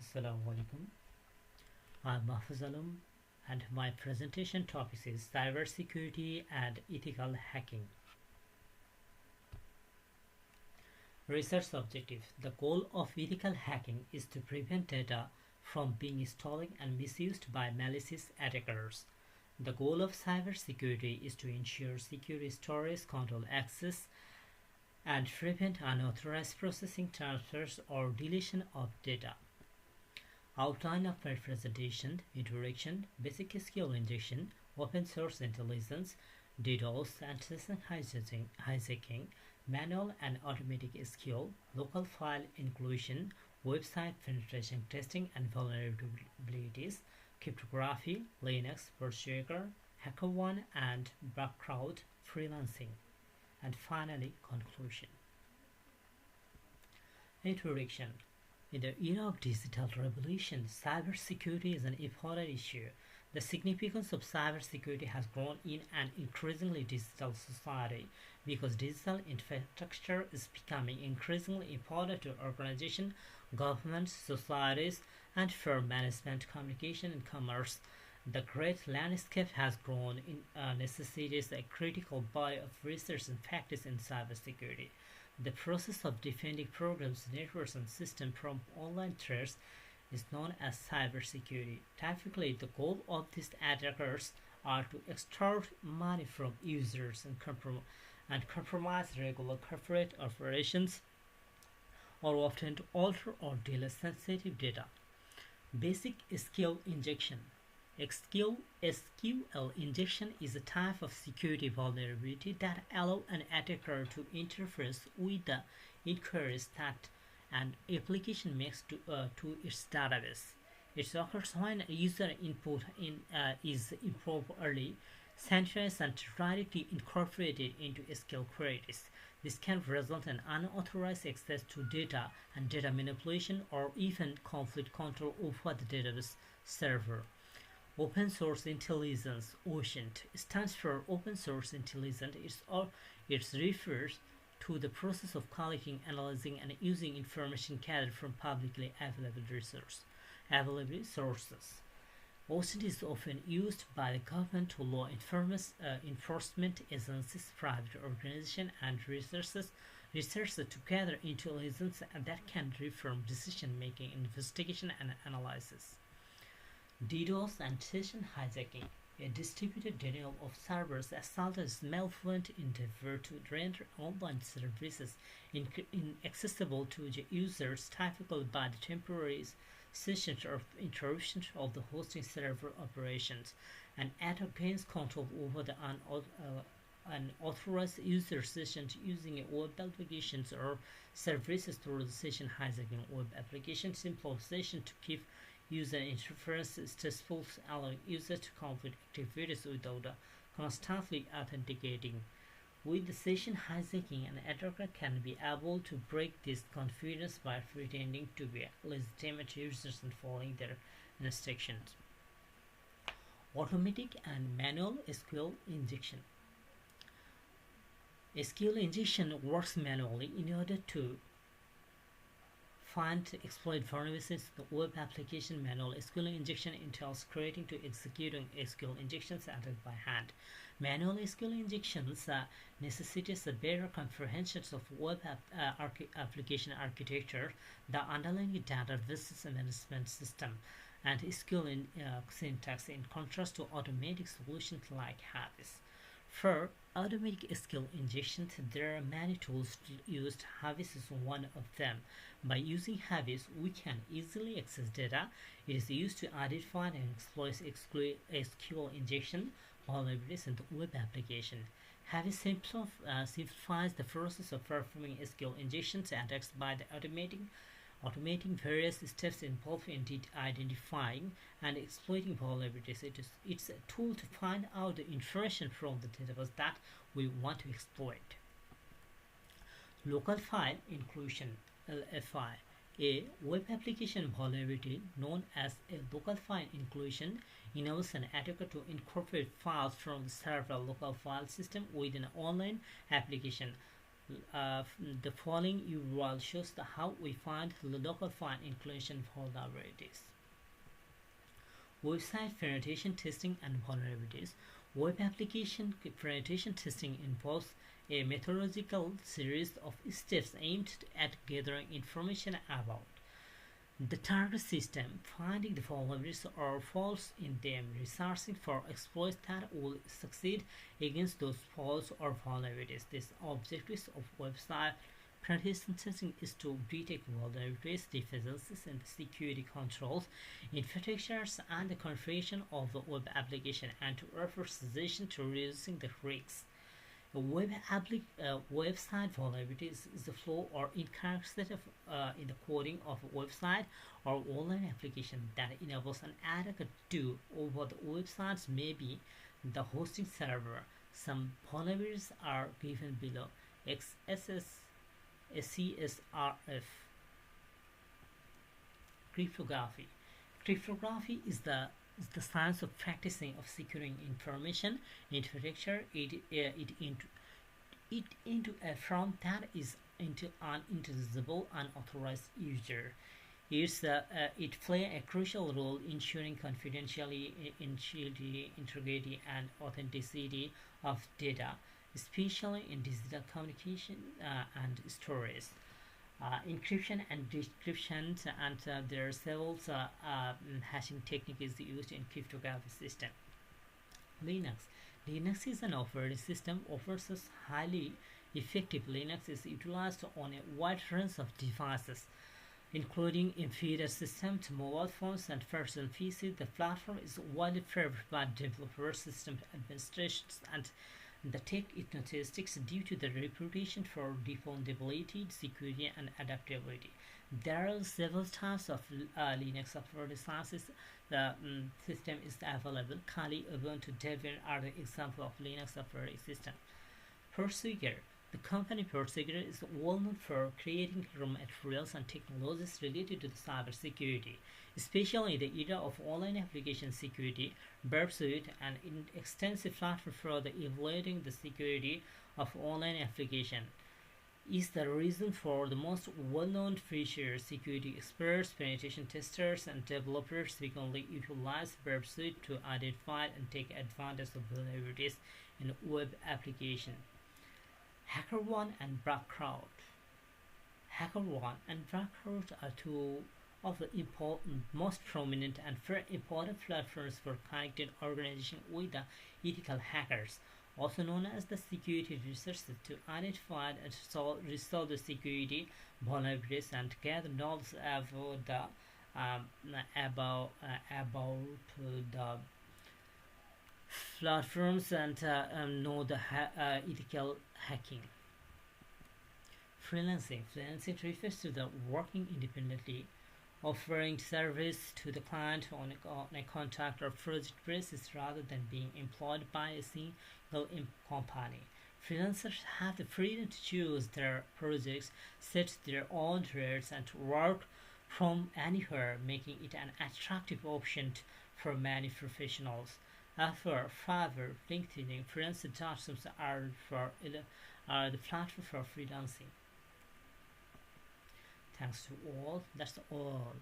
Assalamu alaikum. I'm Mahfuz and my presentation topic is cybersecurity and ethical hacking. Research objective. The goal of ethical hacking is to prevent data from being stolen and misused by malicious attackers. The goal of cybersecurity is to ensure secure storage, control access, and prevent unauthorized processing, transfers, or deletion of data. Outline of my presentation: introduction, basic SQL injection, open source intelligence, DDoS and session hijacking, manual and automatic SQL, local file inclusion, website penetration testing and vulnerabilities, cryptography, Linux, Berserker, HackerOne and background freelancing, and finally conclusion. Introduction. In the era of digital revolution, cybersecurity is an important issue. The significance of cybersecurity has grown in an increasingly digital society because digital infrastructure is becoming increasingly important to organizations, governments, societies, and for management, communication, and commerce. The great landscape has grown in necessitates a critical body of research and practice in cybersecurity. The process of defending programs, networks, and systems from online threats is known as cybersecurity. Typically, the goal of these attackers are to extort money from users and compromise regular corporate operations, or often to alter or delete sensitive data. Basic SQL injection. SQL injection is a type of security vulnerability that allows an attacker to interface with the inquiries that an application makes to its database. It occurs when a user input is improperly synthesized and directly incorporated into SQL queries. This can result in unauthorized access to data and data manipulation, or even complete control over the database server. Open Source Intelligence (OSINT) stands for Open Source Intelligence. It refers to the process of collecting, analyzing, and using information gathered from publicly available sources. OSINT is often used by the government, law enforcement agencies, private organizations, and researchers to gather intelligence that can inform decision-making, investigation, and analysis. DDoS and session hijacking. A distributed denial of servers assault is malevolent endeavor to render online services inaccessible to the users, typically by the temporary cessation or interruption of the hosting server operations. An attacker gains control over the unauthorized user sessions using web applications or services through the session hijacking. Web application simple session to keep user interference stressful, allowing users to complete activities without constantly authenticating. With the session hijacking, an attacker can be able to break this confidence by pretending to be legitimate users and following their instructions. Automatic and manual SQL injection. SQL injection works manually in order to find exploit vulnerabilities in the web application. Manual SQL injection entails creating to executing SQL injections entered by hand. Manual SQL injections necessitates a better comprehension of web application architecture, the underlying database management system, and SQL syntax, in contrast to automatic solutions like Thesis. For automatic SQL injections, there are many tools used. Thesis is one of them. By using Thesis, we can easily access data. It is used to identify and exploit SQL injection vulnerabilities in the web application. Thesis simplifies the process of performing SQL injections attacks by the automating various steps involved in identifying and exploiting vulnerabilities. It's a tool to find out the information from the database that we want to exploit. Local file inclusion (LFI). A web application vulnerability known as a local file inclusion enables an attacker to incorporate files from the several local file system within an online application. The following URL shows how we find the local file inclusion vulnerabilities. Website penetration testing and vulnerabilities. Web application penetration testing involves a methodological series of steps aimed at gathering information about the target system, finding the vulnerabilities or faults in them, researching for exploits that will succeed against those faults or vulnerabilities. The objectives of website penetration testing is to detect vulnerabilities, deficiencies in the security controls, infrastructures, and the configuration of the web application, and to offer suggestions to reducing the risks. A website vulnerability is the flaw or incorrect setup in the coding of a website or online application that enables an attacker to over the websites, maybe the hosting server. Some vulnerabilities are given below: XSS, CSRF. Cryptography. Cryptography is the science of practicing of securing information, infrastructure, it into a form that is into an intelligible unauthorized user. It play a crucial role in ensuring confidentiality, integrity, and authenticity of data, especially in digital communication and storage. Encryption and decryption, and there are several hashing techniques used in cryptography system. Linux. Linux is an operating system offers us highly effective. Linux is utilized on a wide range of devices, including embedded systems, mobile phones, and personal PCs. The platform is widely favored by developers, system administrators, and the tech enthusiasts due to the reputation for dependability, security, and adaptability. There are several types of Linux operating systems. The system is available. Kali, Ubuntu, Debian are the example of Linux operating system. Prosegur. The company Prosegur is well known for creating raw materials and technologies related to the cybersecurity, especially in the era of online application security. Pursuit an extensive platform for the evaluating the security of online application is the reason for the most well-known features. Security experts, penetration testers, and developers frequently utilize Pursuit to identify and take advantage of vulnerabilities in web application. HackerOne and BlackCrowd. HackerOne and BlackCrowd are two of the most prominent and very important platforms for connecting organizations with the ethical hackers, also known as the security researchers, to identify and resolve the security vulnerabilities and gather knowledge about the platforms and know the ethical hacking. Freelancing. Freelancing refers to the working independently, offering service to the client on a contract or project basis rather than being employed by a single company. Freelancers have the freedom to choose their projects, set their own rates, and work from anywhere, making it an attractive option for many professionals. Upwork, Fiverr, LinkedIn, freelancer.com are the platform for freelancing. Thanks to all. That's all.